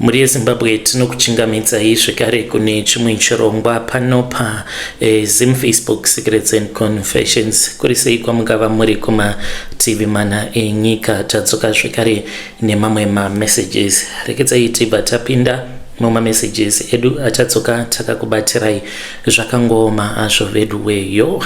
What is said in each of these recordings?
Muri Zimbabwe tinokuchingamidzai zvekare kune chimwe chirongwa panopa Zim Facebook Secrets and Confessions. Kuri sei kwamungava muri kuma TV mana enyika tadzoka zvekare nemamwe messages. Rekedzai tibva tapinda muma messages edu achatsoka takakubatirai zvakangoma azvo vedu weyo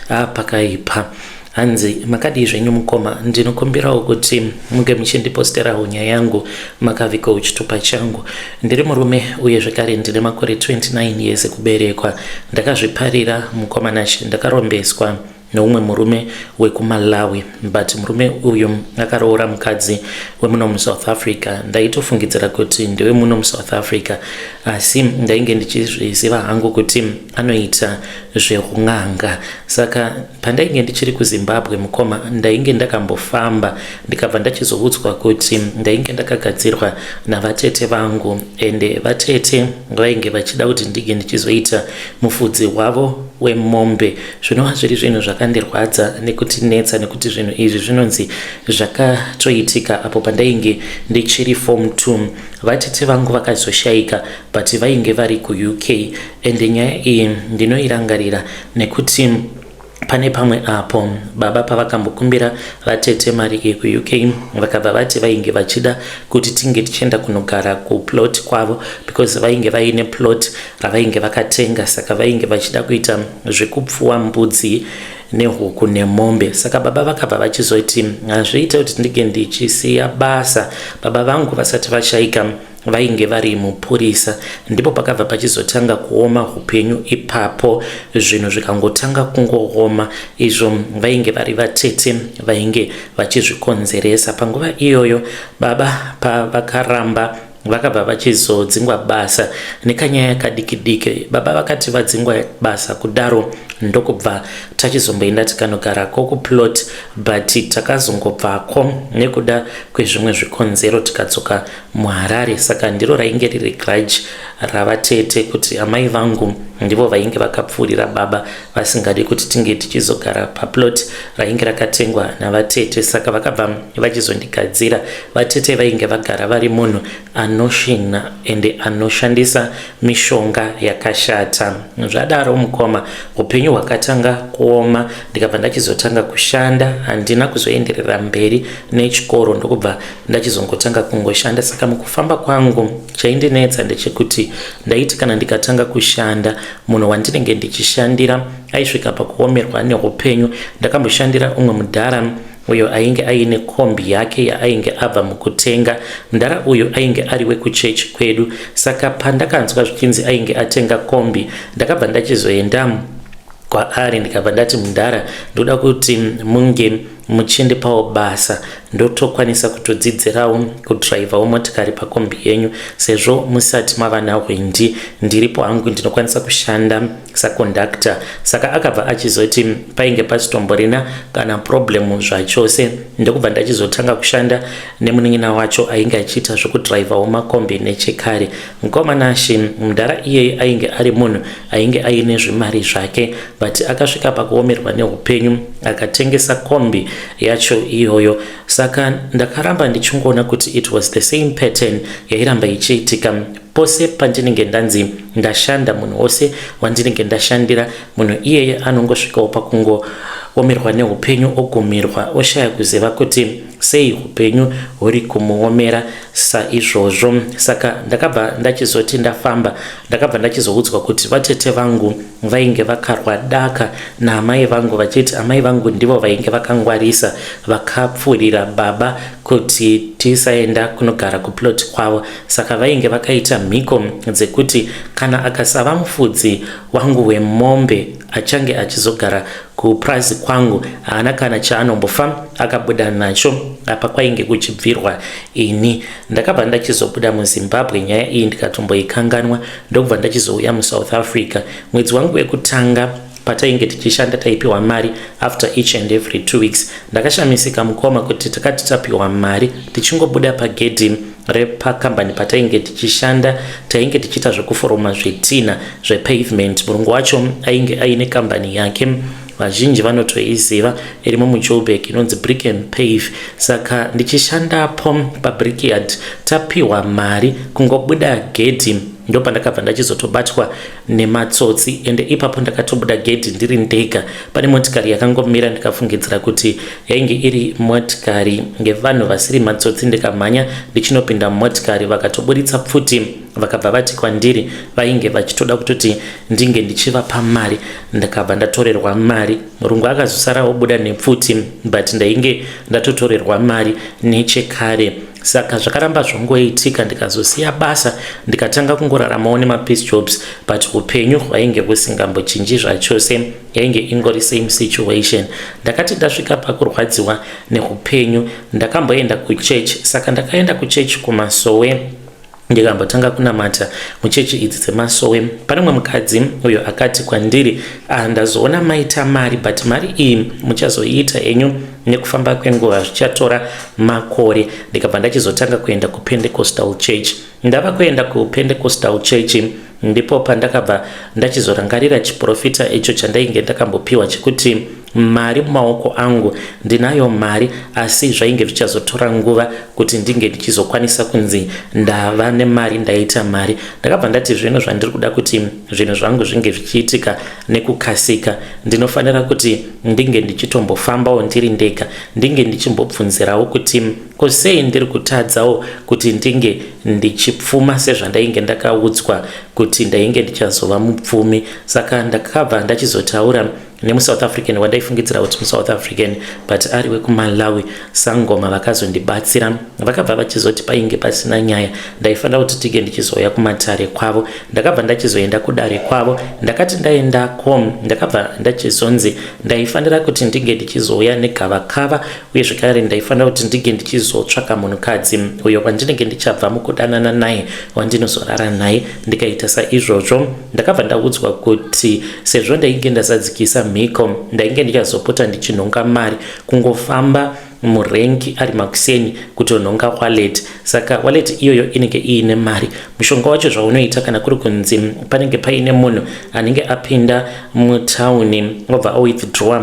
apakaipa. Hanzi makadi zvenyu mukoma ndinokumbirawo kuti munge muchindiposterawo nyaya yangu makavika uchitupa changu. Ndiri murume uye zvekare ndine makore 29 years kuberekwa. Ndakazviparira mukoma nashi ndakarombeswa noumwe murume wekuMalawi, but murume uyu akaroora mukadzi wemuno muSouth Africa. Ndaitofungidzira kuti ndiwe muno muSouth Africa, asi ndainge ndichizviziva hangu kuti anoita zveun'anga. Saka pandainge ndichiri kuZimbabwe mukoma ndainge ndakambofamba ndikabva ndachizoudzwa kuti ndainge ndakagadzirwa navatete vangu, ende vatete vainge vachida kuti ndige ndichizoita mufudzi wavo wemombe. Zvinova zviri zvinhu zvakandirwadza nekutinetsa nekuti zvinhu izvi zvinonzi zvakatoitika apo pandainge ndichiri form 2. Vatete vangu vakazoshaika but vainge vari kuUK, ende nyaya iyi ndinoirangarira nekuti pane pamwe apo baba pavakambokumbira vatete mari yekuUK vakabva vati vainge vachida kuti tinge tichienda kunogara kuplot kwavo because vainge vaine plot ravainge vakatenga. Saka vainge vachida kuita zvekupfuwa mbudzi nehuku nemombe. Saka baba vakabva vachizoti hazviita kuti ndige ndichisiya basa. Baba vangu vasati vashaika vainge vari mupurisa, ndipo pakabva pachizotanga kuoma upenyu ipapo, zvinhu zvikangotanga kungooma. Izvo vainge vari vatete vainge vachizvikonzeresa. Panguva iyoyo baba pavakaramba vakabva vachizodzingwa basa nekanyaya kadiki. Baba vakati vadzingwa basa kudaro ndokubva tachizomboenda tikanogarako kuplot, but takazongobvako nekuda kwezvimwe zvikonzero tikadzoka muHarare. Saka ndiro rainge riri grudge ravatete kuti amai vangu ndivo vainge vakapfuurira baba vasingadi kuti tinge tichizogara paplot rainge rakatengwa navatete. Saka vakabva vachizondigadzira. Vatete vainge vagara vari munhu anoshina ende anoshandisa mishonga yakashata. Zvadaro mukoma upenyu hwakatanga kuoma. Ndikabva ndachizotanga kushanda, handina kuzoenderera mberi nechikoro, ndokubva ndachizongotanga kungoshanda. Saka mukufamba kwangu chaindinetsa ndechekuti ndaiti kana ndikatanga kushanda munhu wandinenge ndichishandira aisvika pakuomerwa neupenyu. Ndakamboshandira umwe mudhara uyo ainge aine kombi yake yaainge abva mukutenga. Mudhara uyo ainge ari wekuchechi kwedu. Saka pandakanzwa zvichinzi ainge atenga kombi, ndakabva ndachizoenda kwaari ndikabva ndati mudhara ndoda kuti munge muchindipawo basa ndotokwanisa kutodzidzirawo kudhiraivhawo motikari pakombi yenyu, sezvo musati mava nahwendi ndiripo hangu ndinokwanisa kushanda sakondakta. Saka akabva achizoti painge pasitomborina kana problemu zvachose, ndokubva ndachizotanga kushanda nemunin'ina wacho ainge achiita zvokudhiraivhawo makombi nechekare. Mukoma nashi mudhara iyeye ainge ari munhu ainge aine zvimari zvake, but akasvika pakuomerwa neupenyu akatengesa kombi yacho iyoyo. Saka ndakaramba ndichingona kuti it was the same pattern yairamba ichiitika pose pandinenge ndanzi ndashanda. Munhu wose wandinenge ndashandira munhu iyeye anongosvikawo pakungoomerwa neupenyu, ogumirwa, oshaya kuziva kuti sei upenyu huri kumuomera saizvozvo. Saka ndakabva ndachizoti ndafamba, ndakabva ndachizoudzwa kuti vatete vangu vainge vakarwa daka naamai vangu vachiti amai vangu ndivo vainge vakangwarisa vakapfuurira baba kuti tisaenda kunogara kuplot kwavo. Saka vainge vakaita mhiko dzekuti kana akasava mufudzi wangu wemombe achange achizogara kupurazi kwangu haana kana chaanombofa akabuda nacho. Apa kwainge kuchibvirwa ini. Ndakabva ndachizobuda muZimbabwe nyaya iyi ndikatomboikanganwa, ndokubva ndachizouya muSouth Africa. Mwedzi wangu wekutanga patainge tichishanda taipiwa mari after each and every 2 weeks. Ndakashamisika mukoma kuti takati tapiwa mari tichingobuda pagedhi repakambani patainge tichishanda tainge tichiita zvekuforoma zvetina zvepavement. Murungu wacho ainge aine kambani yake vazhinji vanotoiziva, iri muJoburg, inonzi Brick and Pave. Saka ndichishandapo pabrickyard tapiwa mari kungobuda gedhi ndo pandakabva ndachizotobatwa nematsotsi, ende ipapo ndakatobuda gedhi ndiri ndega. Pane motikari yakangomira, ndikafungidzira kuti yainge iri motikari ngevanhu vasiri matsotsi, ndikamhanya ndichinopinda motikari, vakatoburitsa pfuti vakabva vati kwandiri vainge vachitoda kutoti ndinge ndichivapa mari. Ndakabva ndatorerwa mari, murungu akazosara obuda nepfuti, but ndainge ndatotorerwa mari nechekare. Saka zvakaramba zvongoitika, ndikazosiya basa ndikatanga kungoraramawo nemapiece jobs, but upenyu hwainge husingambochinji zvachose, yainge ingori same situation. Ndakati ndasvika pakurwadziwa neupenyu ndakamboenda kuchechi. Saka ndakaenda kuchechi kumasowe ndikambotanga kunamata muchechi idzi dzemasowe. Pane mumwe mukadzi uyo akati kwandiri, ndazoona maita mari, but mari iyi muchazoiita enyu nekufamba kwenguva, zvichatora makore. Ndikabva ndachizotanga kuenda kuPentecostal Church. Ndava kuenda kuPentecostal Church ndipo pandakabva ndachizorangarira chiprofita icho chandainge ndakambopiwa chekuti mari mumaoko angu, ndinayo mari, asi zvainge zvichazotora nguva kuti ndinge ndichizokwanisa kunzi ndava nemari, ndaita mari. Ndakabva ndati zvino zvandiri kuda kuti zvinhu zvangu zvinge zvichiitika nekukasika, ndinofanira kuti ndinge ndichitombofambawo ndiri ndega, ndinge ndichimbobvunzirawo kuti kosei ndiri kutadzawo kuti ndinge ndichipfuma sezvandainge ndakaudzwa kuti ndainge ndichazova mupfumi. Saka ndakabva ndachizotaura nemuSouth African wandaifungidzira kuti muSouth African but ari wekuMalawi, Sangoma, vakazondibatsira. Vakabva vachizoti painge pasina nyaya, ndaifanira kuti tige ndichizoya kumatare kwavo. Ndakabva ndachizoenda kudare kwavo. Ndakati ndaendako ndakabva ndachizonzi ndaifanira kuti ndinge ndichizoya negavakava, uye zvakare ndaifanira kuti ndinge ndichizotsvaka munhukadzi uyo wandinenge ndichabva mukudanana naye, wandinozorara naye. Ndikaita saizvozvo. Ndakabva ndaudzwa kuti sezvo ndainge ndasadzikisa mhiko, ndainge ndichazopota ndichinhonga mari kungofamba murengi ari makuseni kutonhonga wallet. Saka wallet iyoyo inenge iine mari. Mushonga wacho zvaunoita kana kuri kunzi panenge paine munhu anenge apinda mutauni obva awithdrawa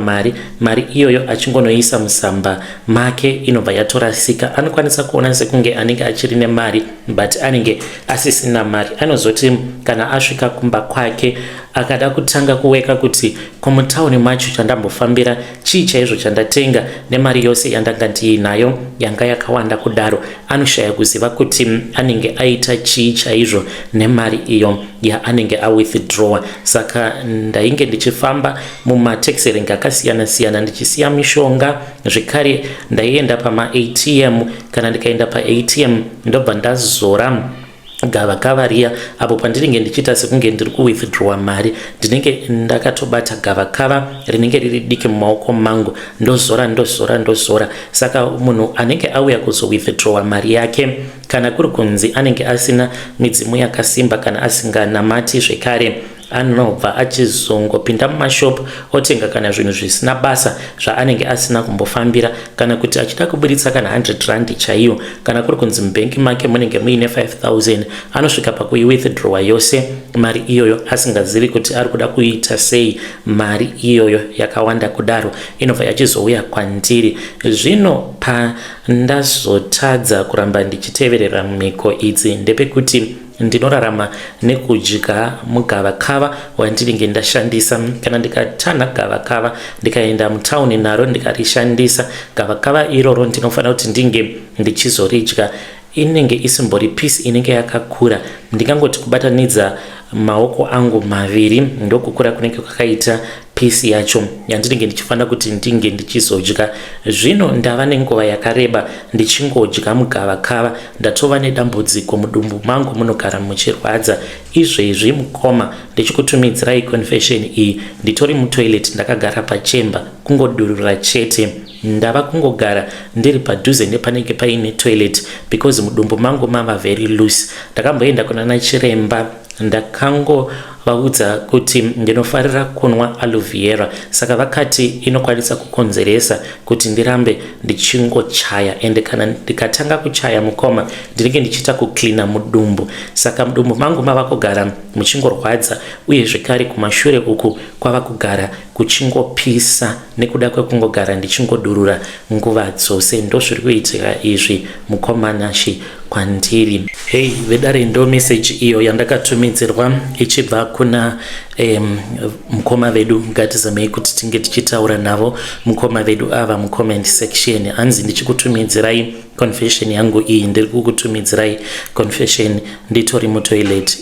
mari iyoyo achingonoisa musamba make inobva yatorasika, anokwanisa kuona sekunge anenge achiri nemari but anenge asisina mari. Anozoti kana asvika kumba kwake akada kutanga kuweka kuti kumutauni macho chandambofambira chii chaizvo chandatenga nemari yose yandanga ndiinayo yanga yakawanda kudaro, anoshaya kuziva kuti anenge aita chii chaizvo nemari iyo yaanenge awithdrawa. Saka ndainge ndichifamba mumataxi rank akasiyana siyana ndichisiya mishonga, zvekare ndaienda pama-ATM. Kana ndikaenda pa-ATM ndobva ndazora gavakava riya, apo pandinenge ndichita sekunge ndiri kuwithdrawa mari, ndinenge ndakatobata gavakava rinenge riri diki mumaoko mangu, ndozora. Saka munhu anenge auya kuzowithdrawa mari yake, kana kuri kunzi anenge asina midzimu yakasimba, kana asinganamati zvekare, anobva achizongopinda mumashopu otenga kana zvinhu zvisina basa zvaanenge asina kumbofambira, kana kuti achida kubuditsa kana 100 rand chaiyo, kana kuri kunzi mubhengi make munenge muine 5000, anosvika pakuiwithdrawa yose mari iyoyo asingazivi kuti ari kuda kuita sei. Mari iyoyo yakawanda kudaro inobva yachizouya kwandiri. Zvino pandazotadza kuramba ndichiteverera mhiko idzi ndepekuti ndinorarama nekudya mugavakava wandinenge ndashandisa. Kana ndikatana gavakava ndikaenda mutauni naro ndikarishandisa, gavakava iroro ndinofanira kuti ndinge ndichizoridya. Inenge isimbori piece inenge yakakura, ndingangoti kubatanidza maoko angu maviri ndokukura kunenge kwakaita piece yacho yandinenge ndichifanira kuti ndinge ndichizodya. Zvino ndava nenguva yakareba ndichingodya mugavakava, ndatova nedambudziko mudumbu mangu munogara muchirwadza. Izvezvi mukoma ndichikutumidzirai confession iyi nditori mutoilet ndakagara paChemba kungodurura chete. Ndava kungogara ndiri padhuze nepanenge paine toilet because mudumbu mangu mava very loose. Ndakamboenda kuna chiremba, ndakango ndakavaudza kuti ndinofarira kunwa aloe vera, saka vakati inokwanisa kukonzeresa kuti ndirambe ndichingochaya, ende kana ndikatanga kuchaya mukoma ndinenge ndichiita kuklina mudumbu, saka mudumbu mangu mava kugara muchingorwadza, uye zvekare kumashure uku kwava kugara kuchingopisa nekuda kwekungogara ndichingodurura nguva dzose. Ndozviri kuitika izvi mukomanashi kwandiri. Hey vedare, ndo message iyo yandakatumidzirwa ichibva kuna mukoma vedu. Ngatizamei kuti tinge tichitaura navo mukoma vedu ava mucomment section. Hanzi ndichikutumidzirai confession yangu iyi, ndiri kukutumidzirai confession nditori mutoilet.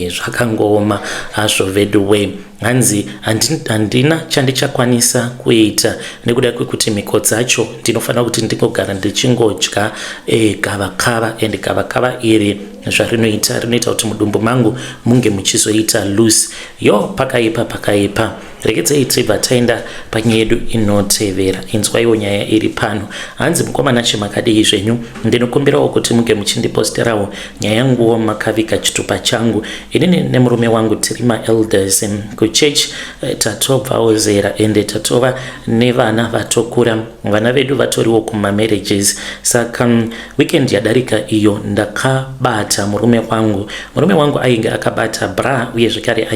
Zvakangooma hazvo vedu we. Hanzi handina chandichakwanisa kuita nekuda kwekuti mhiko dzacho ndinofanira kuti ndingogara ndichingodya gavakava, ende gavakava iri zvarinoita kuti mudumbu mangu munge muchizoita loose. Yo pakaipa. Regedzei tibva taenda panyaya yedu inotevera. Inzwaiwo nyaya iri pano. Hanzi mukomana chemakadii zvenyu, ndinokumbirawo kuti munge muchindiposterawo nyaya yanguwo makaviga chitupa changu. Inini nemurume wangu tiri maelders kuchechi, tatobvawo zera ende tatova nevana vatokura, vana vedu vatoriwo kumamarriages. Saka weekend yadarika iyo ndakabata murume wangu ainge akabata bra, uye zvekare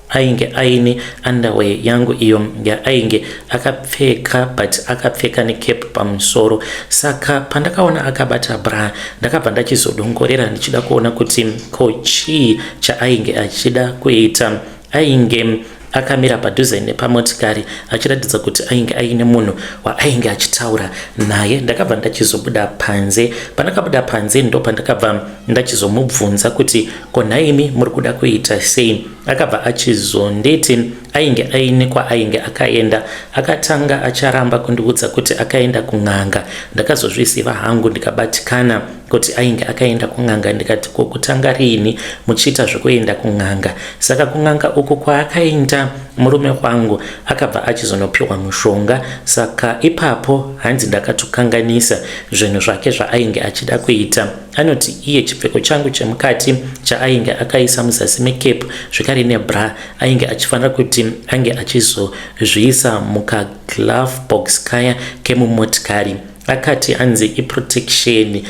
ainge aine underwear yangu iyo ainge akapfeka, but akapfeka necape pamusoro. Saka pandakaona akabata bra ndakabva ndachizodongorera ndichida kuona kuti kochi chaainge achida kuita. Ainge akamira padhuze nepamotikari achiratidza kuti ainge aine munhu waainge achitaura naye. Ndakabva ndachizobuda panze. Pandakabuda panze ndo pandakabva ndachizomubvunza kuti konhaimi muri kuda kuita sei. Akabva achizondeti ainge aine kwaainge akaenda. Akatanga acharamba kundiudza kuti akaenda kun'anga. Ndakazozvisiva hangu ndikabatikana kuti ainge akaenda kun'anga. Ndikati kokutanga rini muchiita zvekuenda kun'anga? Saka kun'anga uku kwaakaenda murume wangu akabva achizonopiwa mushonga. Saka ipapo hanzi ndakatokanganisa zvinhu zvake zvaainge achida kuita. Anoti iye chipfeko changu chemukati chaainge akaisa muzasi mecape zvikari nebra ainge achifanira kuti ange achizozviisa mukaglove box kaya kemumotikari. Akati hanzi iprotection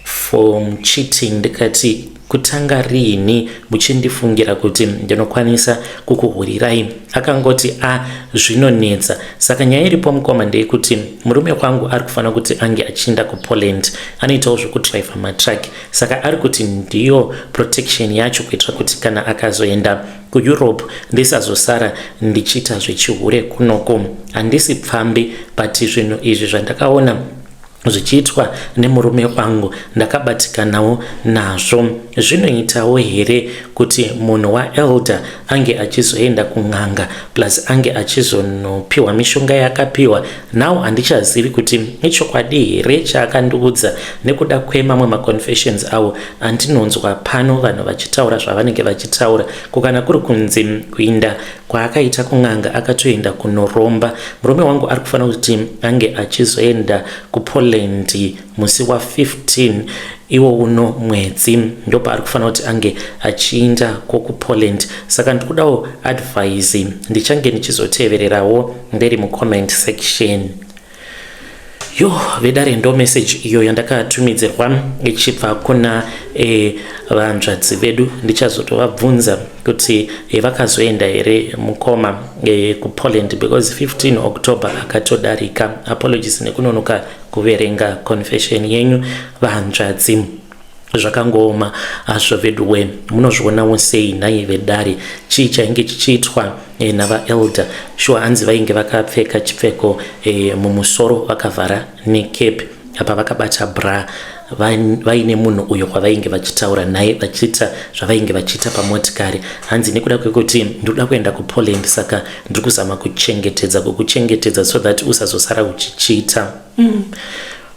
from cheating. Ndikati kutanga rini muchindifungira kuti ndinokwanisa kukuhurirai? Akangoti zvinonetsa. Saka nyaya iripo mukoma ndeyekuti murume wangu ari kufanira kuti ange achienda kuPoland, anoitawo zvekudriva matraki. Saka ari kuti ndiyo protection yacho kuitira kuti kana akazoenda kuEurope ndisazosara ndichiita zvechihure kunoko. Handisi pfambi, but zvinhu izvi zvandakaona zvichiitwa nemurume wangu ndakabatikanawo nazvo. Zvinoitawo here kuti munhu waelder ange achizoenda kun'anga plus ange achizonopiwa mishonga yakapiwa? Now handichazivi kuti ichokwadi here chaakandiudza, nekuda kwemamwe maconfessions avo andinonzwa pano vanhu vachitaura zvavanenge vachitaura. Kukana kuri kunzi kuinda kwaakaita kun'anga akatoenda kunoromba. Murume wangu ari kufanira kuti ange achizoenda kuPoland musi wa15 iwo uno mwedzi, ndopa ari kufanira kuti ange achienda kuPoland. Saka ndikudawo advice, ndichange ndichizotevererawo ndiri mucomment section. Yo vedare, ndo message iyo yandakatumidzirwa ichibva kuna vanzvadzi vedu. Ndichazotovabvunza kuti vakazoenda here mukoma kuPoland, because 15 October akatodarika. Apologies nekunonoka kuverenga confession yenyu vanzvadzi. Zvakangooma hazvo vedu we. Munozvionawo sei nhai vedare? Chii chainge chichiitwa navaelder? Sure, hanzi vainge vakapfeka chipfeko mumusoro vakavhara necape, apa vakabata bra, vaine munhu uyo kwavainge vachitaura naye vachiita zvavainge vachiita pamotikari. Hanzi nekuda kwekuti ndinoda kuenda kuPoland, saka ndiri kuzama kukuchengetedza so that usazosara uchichiita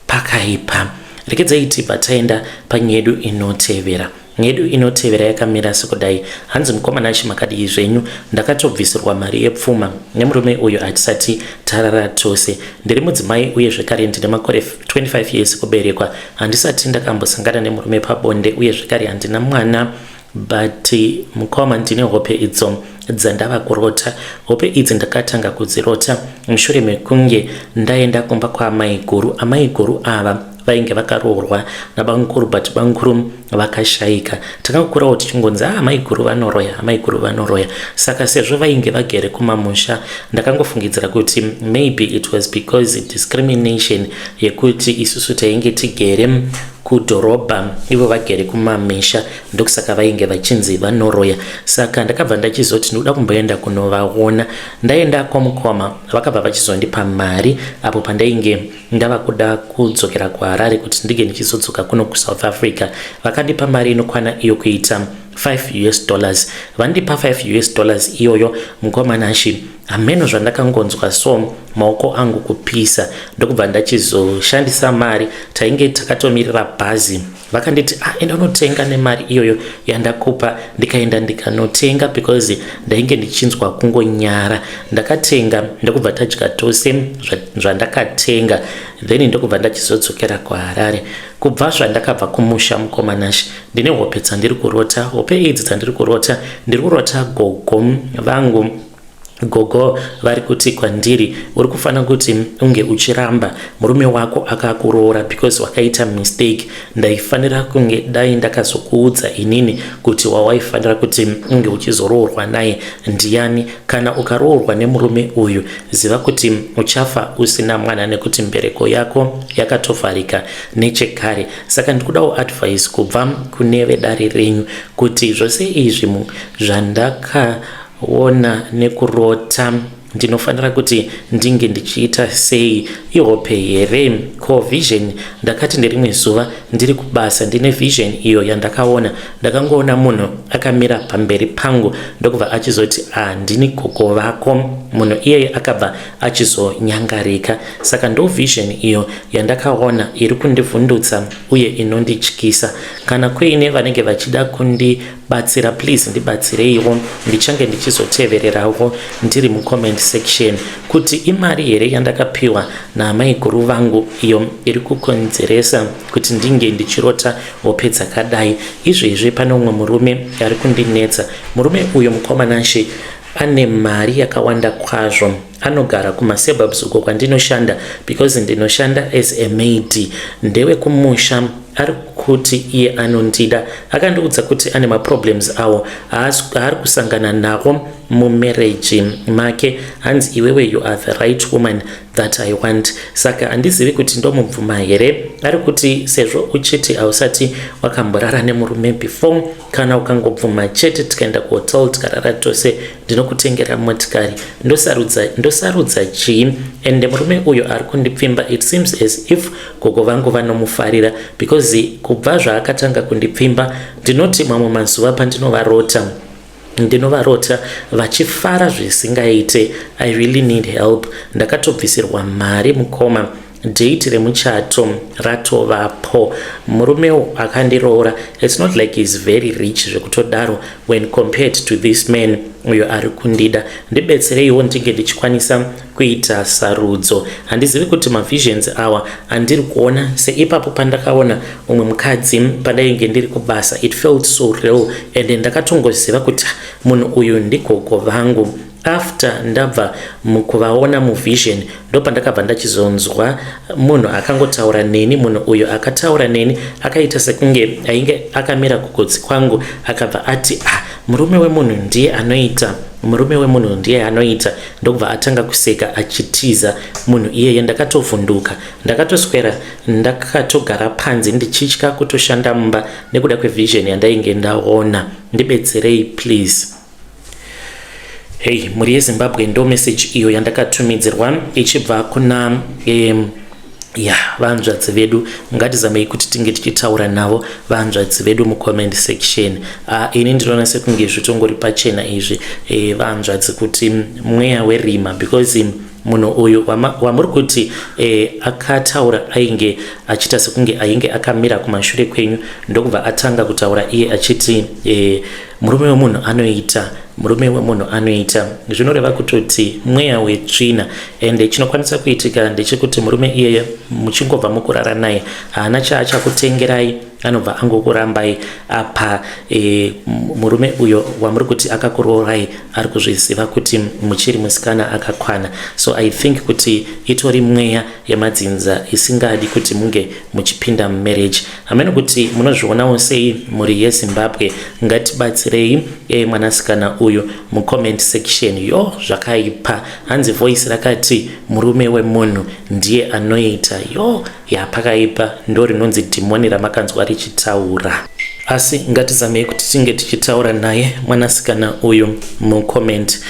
pakaipa. Regedzei tibva taenda panyaya yedu inotevera. Nyaya yedu inotevera yakamira sekudai. Hanzi mukomana chimakadii zvenyu, ndakatobvisirwa mari yepfuma nemurume uyo atisati tarara tose. Ndiri mudzimai uye zvekare ndine makore 25 years kuberekwa. Handisati ndakambosangana nemurume pabonde, uye zvekare handina mwana but mukoma ndine hope idzo dzandava kurota. Hope idzi ndakatanga kudzirota mushure mekunge ndaenda kumba kwaamai guru. Amai guru ava vainge vakaroorwa nabamukuru, but bamukuru vakashayika. Takakurawo tichingonzi amai guru vanoroya, amai guru vanoroya. Saka sezvo vainge vagere kumamusha, ndakangofungidzira kuti maybe it was because discrimination yekuti isusu tainge tigere kudhorobha ivo vagere kumamisha, ndokusaka vainge vachinzi vanoroya. Saka ndakabva ndachizoti ndoda kumboenda kunovaona. Ndaenda kwamukoma, vakabva vachizondipa mari apo pandainge ndava kuda kudzokera kuHarare kuti ndige ndichizodzoka kuno kuSouth Africa. Vakandipa mari inokwana iyo kuita $5. Vandipa $5 iyoyo, mukoma nashi ameno zvandakangonzwa so maoko angu kupisa, ndokubva ndachizoshandisa mari. Tainge takatomirira bhazi, vakanditi enda unotenga nemari iyoyo yandakupa. Ndikaenda ndikanotenga because ndainge ndichinzwa kungonyara. Ndakatenga ndokubva tadya tose zvandakatenga, then ndokubva ndachizodzokera kuHarare. Kubva zvandakabva kumusha, mukoma nashi ndine hope dzandiri kurota. Hope idzi dzandiri kurota, ndiri kurota gogo vangu. Gogo vari kuti kwandiri, uri kufanira kuti unge uchiramba murume wako akakuroora because wakaita mistake. Ndaifanira kunge dai ndakazokuudza inini kuti wawaifanira kuti unge uchizoroorwa naye ndiani. Kana ukaroorwa nemurume uyu, ziva kuti uchafa usina mwana nekuti mbereko yako yakatofarika nechekare. Saka ndikudawo advice kubva kune vedare renyu kuti zvose izvi zvandakaona nekurota ndinofanira kuti ndinge ndichiita sei. Ihope here ko vision. Ndakati nderimwe zuva ndiri kubasa ndine vision iyo yandakaona. Ndakangoona munhu akamira pamberi pangu, ndokubva achizoti ndini gogo vako. Munhu iye akabva achizonyangarika. Saka ndo vision iyo yandakaona iri kundivhundutsa uye inondityisa. Kana kuine vanenge vachida kundibatsira, please ndibatsireiwo. Ndichange ndichizotevererawo ndiri mucomment section kuti imari here yandakapiwa naamai guru vangu iyo iri kukonzeresa kuti ndinge ndichirota hope dzakadai. Izvezvi pane umwe murume ari kundinetsa. Murume uyo, mukoma nashi, ane mari yakawanda kwazvo. Anogara kumasuburbs uko kwandinoshanda because ndinoshanda as a maid. Ndewe kumusha ari kuti iye anondida. Akandiudza kuti ane maproblems awo aari kusangana nawo mumarriage make. Hanzi iwewe you are the right woman that I want. Saka handizivi kuti ndomubvuma here. Ari kuti sezvo uchiti hausati wakamborara nemurume before, kana ukangobvuma chete tikaenda kuhotel tikarara tose, ndinokutengera motikari. Ndosarudza chii? Ende murume uyo ari kundipfimba, it seems as if gogo vangu vanomufarira because kubva zvaakatanga kundipfimba, ndinoti mamwe mazuva pandinovarota vachifara zvisingaite. I really need help. Ndakatobvisirwa mari, mukoma. Date remuchato ratovapo. Murume akandiroora. It's not like he's very rich zvekutodaro when compared to this man uyo ari kundida. Ndibetsereiwo ndinge ndichikwanisa kuita sarudzo. Handizivi kuti mavisions awa andiri kuona seipapo pandakaona umwe mukadzi pandainge ndiri kubasa. It felt so real and ndakatongoziva kuti munhu uyu ndigogo vangu. After ndabva mukuvaona muvision, ndopa ndakabva ndachizonzwa munhu akangotaura neni. Munhu uyo akataura neni akaita sekunge ainge akamira kugotsi kwangu, akabva ati murume wemunhu ndiye anoita, murume wemunhu ndiye anoita. Ndokubva atanga kuseka achitiza munhu iyeye. Ndakatovhunduka, ndakatoswera ndakatogara panze ndichitya kutoshanda mumba nekuda kwevision yandainge ndaona. Ndibetserei please. Hey, muri yeZimbabwe ndo message iyo yandakatumidzirwa ichibva kuna vanzvadzi vedu. Ngatizamei kuti tinge tichitaura navo vanzvadzi vedu mucomment section. Ini ndinoona sekunge zvitongori pachena izvi vanzvadzi kuti mweya werima because munhu uyu wamuri kuti akataura ainge achita sekunge ainge akamira kumashure kwenyu, ndokubva atanga kutaura iye achiti murume wemunhu anoita, murume wemunhu anoita. Zvinoreva kutoti mweya wetsvina, ende chinokwanisa kuitika ndechekuti murume iyeye muchingobva mukurara naye haana chaachakutengerai, anobva angokurambai apa murume uyo wamuri kuti akakurorai ari kuzviziva kuti muchiri musikana akakwana. So I think kuti itori mweya yemadzinza isingadi kuti munge muchipinda mumarriage. Hamene kuti munozvionawo sei muri yeZimbabwe, ngatibatsirei mwanasikana uyu mucomment section. Yo zvakaipa, hanzi voice rakati murume wemunhu ndiye anoita. Yo yapakaipa, ndo rinonzi dhimoni ramakanzwa richitaura. Asi ngatizamei kuti tinge tichitaura naye mwanasikana uyu mucomment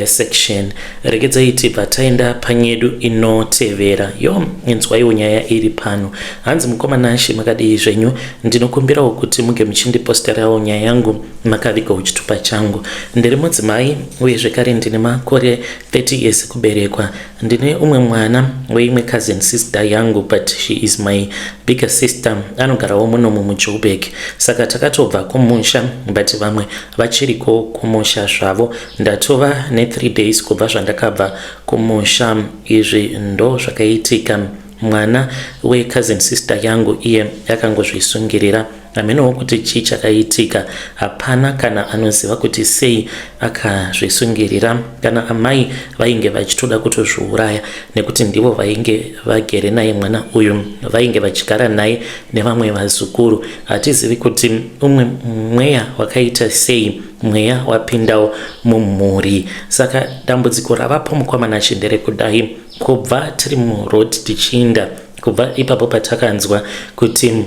section. Regedzai tibva taenda panyedu inotevera. Yo inzwaiwo nyaya iri pano. Hanzi mukomana Ashi makadii zvenyu, ndinokumbirawo kuti muge muchindiposterawo nyaya yangu makavigawo chitupa changu. Ndiri mudzimai uye zvekare ndine makore 30 years kuberekwa. Ndine umwe mwana weimwe cousin sister yangu, but she is my bigger sister. Anogarawo muno muJoburg. Saka takatobva kumusha, but vamwe vachiriko kumusha zvavo. Ndatova ne3 days kubva zvandakabva kumusha. Izvi ndo zvakaitika. Mwana we cousin sister yangu iye yakangozvisungirira. Amenowo kuti chii chakaitika hapana kana anoziva kuti sei akazvisungirira. Kana amai vainge vachitoda kutozviuraya, nekuti ndivo vainge vagere naye mwana uyu, vainge vachigara naye nevamwe vazukuru. Hatizivi kuti umwe mweya wakaita sei, mweya wapindawo mumhuri. Saka dambudziko ravapo mukomana Ashi nderekudai. Kubva tiri muroad tichiinda, kubva ipapo patakanzwa kuti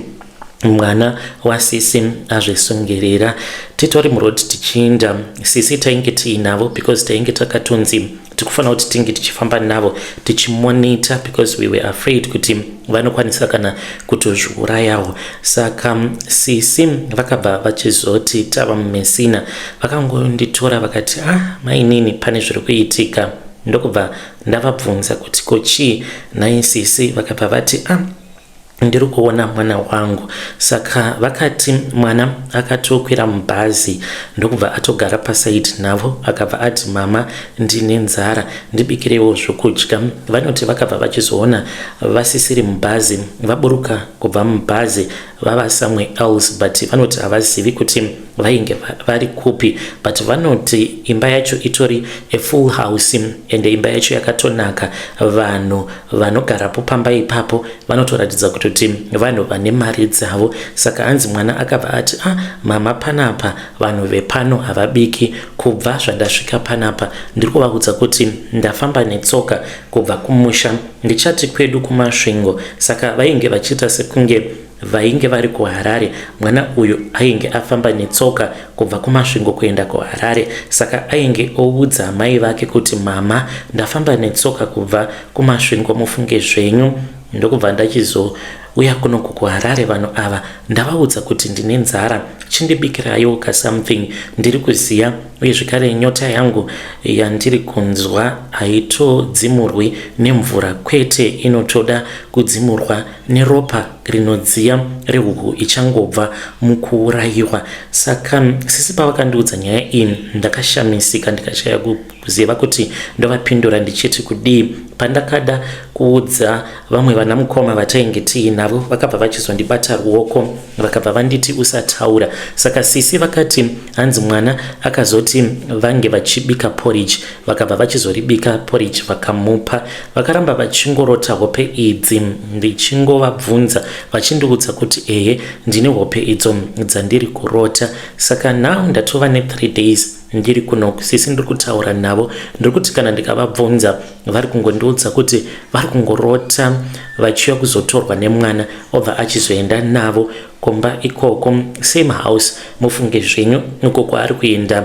mwana wasisi azvisungirira, titori muroad tichiinda, sisi tainge tiinavo because tainge takatonzi tikufanira kuti tinge tichifamba navo tichimonita, because we were afraid kuti vanokwanisa kana kutozviurayawo. Saka sisi vakabva vachizoti tava mumesina, vakangonditora vakati mainini pane zviri kuitika. Ndokubva ndavabvunza kuti kochii, nai sisi vakabva vati ndiri kuona mwana wangu. Saka vakati mwana akatokwira mubhazi, ndokubva atogara pasaidi navo, akabva ati mama ndine nzara, ndibikirewo zvokudya. Vanoti vakabva vachizoona vasisiri mubhazi, vaburuka kubva mubhazi vava somewhere else, but vanoti havazivi kuti vainge vari kupi. But vanoti imba yacho itori a full house, ende imba yacho yakatonaka. Vanhu vanogarapo pamba ipapo vanotoratidza kuti vanhu vane mari dzavo. Saka hanzi mwana akabva ati mama panapa vanhu vepano havabiki. Kubva zvandasvika panapa ndiri kuvaudza kuti ndafamba netsoka kubva kumusha ndichati kwedu kumasvingo. Saka vainge vachiita sekunge vainge vari kuHarare. Mwana uyu ainge afamba netsoka kubva kumasvingo kuenda kuHarare. Saka ainge oudza mai vake kuti mama ndafamba netsoka kubva kumasvingo, mufunge zvenyu. Ndokubva ndachizouya kuno kuHarare. Vanhu ava ndavaudza kuti ndine nzara, chindibikirayo ka something. Ndiri kuziya uye zvekare nyota yangu yandiri kunzwa haitodzimurwi nemvura, kwete inotoda kudzimurwa neropa rinodziya rehuku ichangobva mukuurayiwa. Saka sisi pavakandiudza nyaya iyi ndakashamisika, ndikashaya kuziva kuti ndovapindura ndichiti kudii. Pandakada kuudza vamwe vana mukoma vatainge tiinavo, vakabva vachizondibata ruoko, vakabva vanditi usataura. Saka sisi vakati hanzi mwana akazoti vange vachibika porridge, vakabva vachizoribika porridge vakamupa. Vakaramba vachingorota hope idzi, ndichingovabvunza vachindiudza kuti ndine hope idzo dzandiri kurota. Saka now ndatova ne3 days ndiri kuno, sisi ndiri kutaura navo. Ndiri kuti kana ndikavabvunza vari kungondiudza kuti vari kungorota vachiuya kuzotorwa nemwana obva achizoenda navo komba ikoko, same house. Mufunge zvenyu uko kwaari kuenda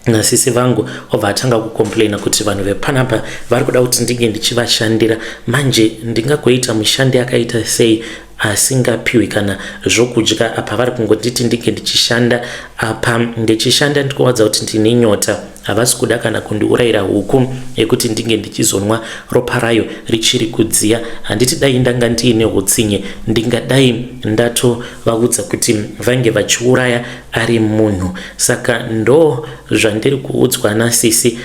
nasisi vangu obva atanga kukomplaina kuti vanhu vepanapa vari kuda kuti ndinge ndichivashandira. Manje ndingagoita mushandi akaita sei asingapiwi kana zvokudya apa? Vari kungonditi ndinge ndichishanda apa, ndichishanda ndikuwadza kuti ndine nyota, havasi kuda kana kundiurayira huku yekuti ndinge ndichizonwa ropa rayo richiri kudziya. Handiti dai ndanga ndiine utsinye ndingadai ndatovaudza kuti vange vachiuraya ari munhu. Saka ndo zvandiri kuudzwa nasisi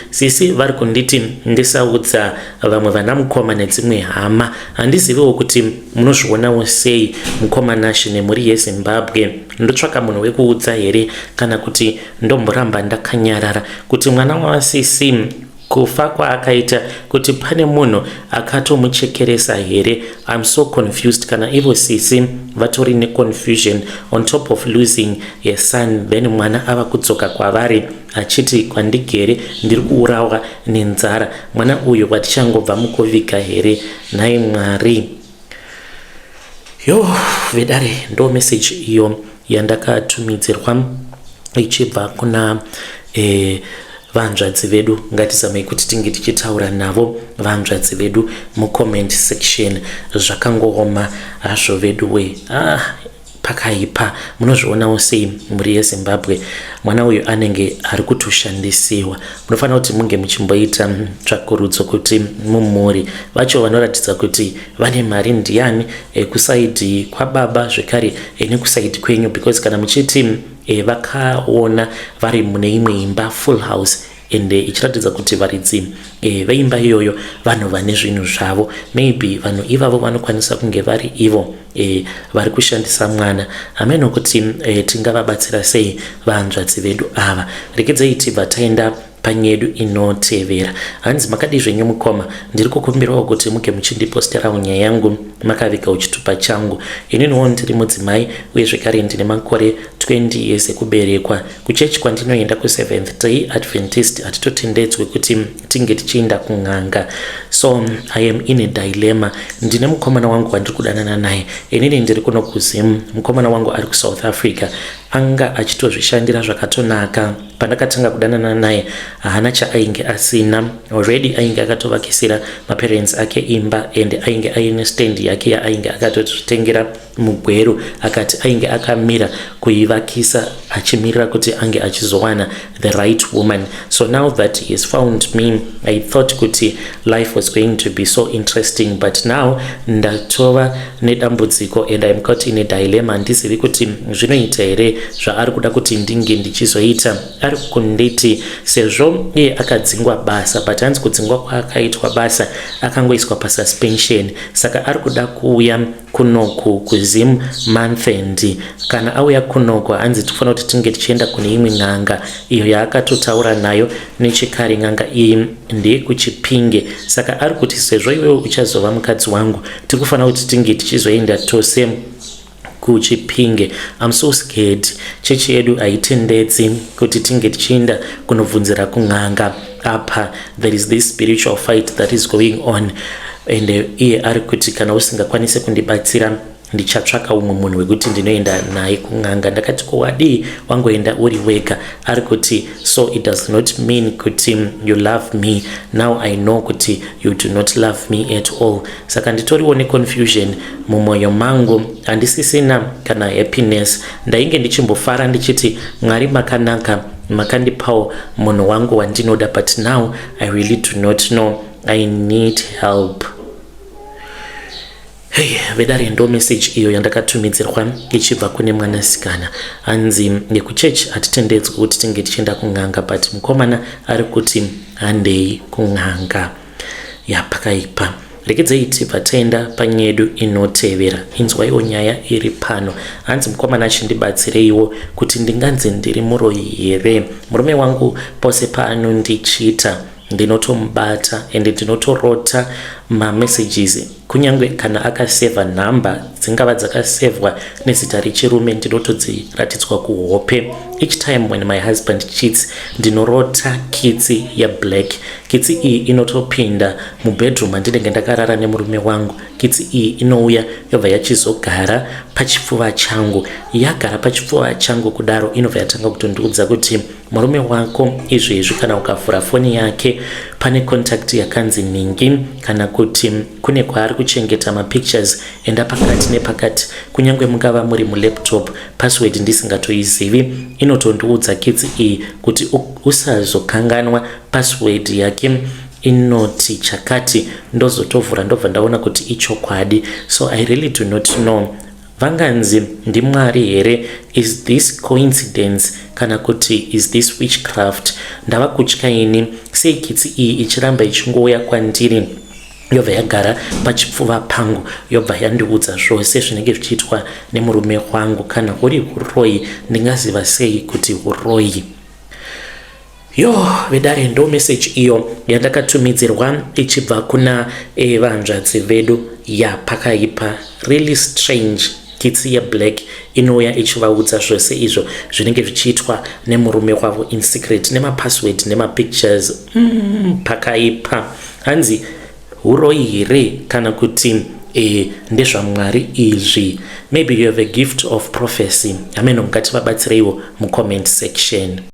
vari kunditi ndisaudza vamwe vana mukoma nedzimwe hama. Handiziviwo kuti munozvionawo sei mukoma shine muri yeZimbabwe. Ndotsvaka munhu wekuudza here kana kuti ndomboramba ndakanyarara kuti mwana wasisi kufa kwaakaita kuti pane munhu akatomuchekeresa here? I'm so confused. Kana ivo sisi vatori neconfusion on top of losing a son, then mwana ava kudzoka kwavari achiti kwandigere ndiri kuurawa nenzara. Mwana uyu vatichangobva mukoviga here? Nhai Mwari. Yo vedare, ndo message iyo yandakatumidzirwa ichibva kuna vanzvadzi vedu. Ngatizamei kuti tinge tichitaura navo vanzvadzi vedu mucomment section. Zvakangooma hazvo vedu we. Pakaipa. Munozvionawo sei muri yeZimbabwe? Mwana uyu anenge ari kutoshandisiwa. Munofanira kuti munge muchimboita tsvakurudzo kuti mumuri vacho vanoratidza kuti vane mari ndiani kusaidi kwababa zvekare nekusaidi kwenyu, because kana muchiti vakaona vari mune imwe imba full house ende ichiratidza kuti varidzi veimba iyoyo vanhu vane zvinhu zvavo, maybe vanhu ivavo vanokwanisa kunge vari ivo vari kushandisa mwana. Hameno kuti tingavabatsira sei vanzvadzi vedu ava. Regedzai tibva taenda panyedu inotevera. Hanzi makadi zvenyu mukoma, ndiri kukumbirawo kuti muke muchindiposterawo nyaya yangu makaviga uchitupa changu. Ininiwo ndiri mudzimai uye zvekare ndine makore 20 years ekuberekwa. Kuchechi kwandinoenda ku7th Day Adventist hatitotendedzwe kuti tinge tichienda kun'anga. So I am in a dilemma. Ndine mukomana wangu wandiri kudanana naye. Inini ndiri kuno kuZim, mukomana wangu ari kuSouth Africa. Anga achitozvishandira zvakatonaka. Pandakatanga kudanana naye haana chaainge asina. Already ainge akatovakisira maparents ake imba ende ainge aine stand yake yainge akatotengera mugweru, akati ainge akamira kuivakisa achimirira kuti ange achizowana the right woman. So now that he has found me, I thought kuti life was going to be so interesting, but now ndatova nedambudziko and I'm caught in a dilemma. Ndizivi kuti zvinoita here zvaari kuda kuti ndinge ndichizoita. Ari kunditi sezvo iye akadzingwa basa, but hanzi kudzingwa kwaakaitwa basa akangoiswa pasuspension, saka ari kuda kuuya kunoku kuZim month end. Kana auya kunoku hanzi tofanira kuti tinge tichienda kune imwe n'anga iyo yaakatotaura nayo nechekare. N'anga iyi ndeye kuChipinge, saka ari kuti sezvo iwewe uchazova mukadzi wangu tiri kufanira kuti tinge tichizoenda tose kuChipinge. I'm so scared. Chechi yedu haitendedzi kuti tinge tichienda kunobvunzira kun'anga apa. There is this spiritual fight that is going on, and iye ari kuti kana usingakwanise kundibatsira ndichatsvaka umwe munhu wekuti ndinoenda naye kun'anga. Ndakati kowadi wangoenda uri wega. Ari kuti so it does not mean kuti you love me. Now I know kuti you do not love me at all. Saka nditoriwo neconfusion mumwoyo mangu, handisisina kana happiness. Ndainge ndichimbofara ndichiti Mwari makanaka, makandipawo munhu wangu wandinoda, but now I really do not know. I need help. Hey, vedare ndo message iyo yandakatumidzirwa ichibva kune mwanasikana. Hanzi nekuchechi hatitendedzwi kuti tinge tichienda kun'anga, but mukomana ari kuti handei kun'anga. Yapakaipa. Regedzai tibva taenda panyedu inotevera. Inzwaiwo nyaya iri pano. Hanzi mukomana achindibatsireiwo kuti ndinganzi ndiri muroyi here. Murume wangu pose paanondichita ndinotomubata ende ndinotorota messages kunyangwe kana akaseva namba dzingava dzakasevwa nezita rechirume ndinotodziratidzwa kuhope. Each time when my husband cheats ndinorota kitsi ya black. Kitsi iyi inotopinda mubedroom andinenge ndakarara nemurume wangu. Kitsi iyi inouya yobva yachizogara pachipfuva changu. Yagara pachipfuva changu kudaro inobva yatanga kutondiudza kuti murume wako izvezvi kana ukavhura foni yake pane contact yakanzi Ningi kana kuti kune kwaari kuchengeta mapictures enda pakati nepakati kunyange mungava muri mulaptop password ndisingatoizivi inotondiudza kitsi iyi kuti usazokanganwa password yake inoti chakati ndozotovhura ndobva ndaona kuti ichokwadi. So I really do not know vanganzi ndimwari here, is this coincidence kana kuti is this witchcraft. Ndava kutya ini sei kitsi iyi ichiramba ichingouya kwandiri yobva yagara pachipfuva pangu yobva yandiudza zvose zvinenge zvichiitwa nemurume wangu. Kana uri uroyi ndingaziva sei kuti uroyi. Yo vedare ndo message iyo yandakatumidzirwa ichibva kuna vanzvadzi vedu yapakaipa. Really strange. Kitsi ya black inouya ichivaudza zvose izvo zvinenge zvichiitwa nemurume wavo in secret, nemapassword nemapictures. Pakaipa. Hanzi uroyi here kana kuti ndezvamwari izvi. Maybe you have a gift of prophecy. Ameno mukati vabatsireiwo mucomment section.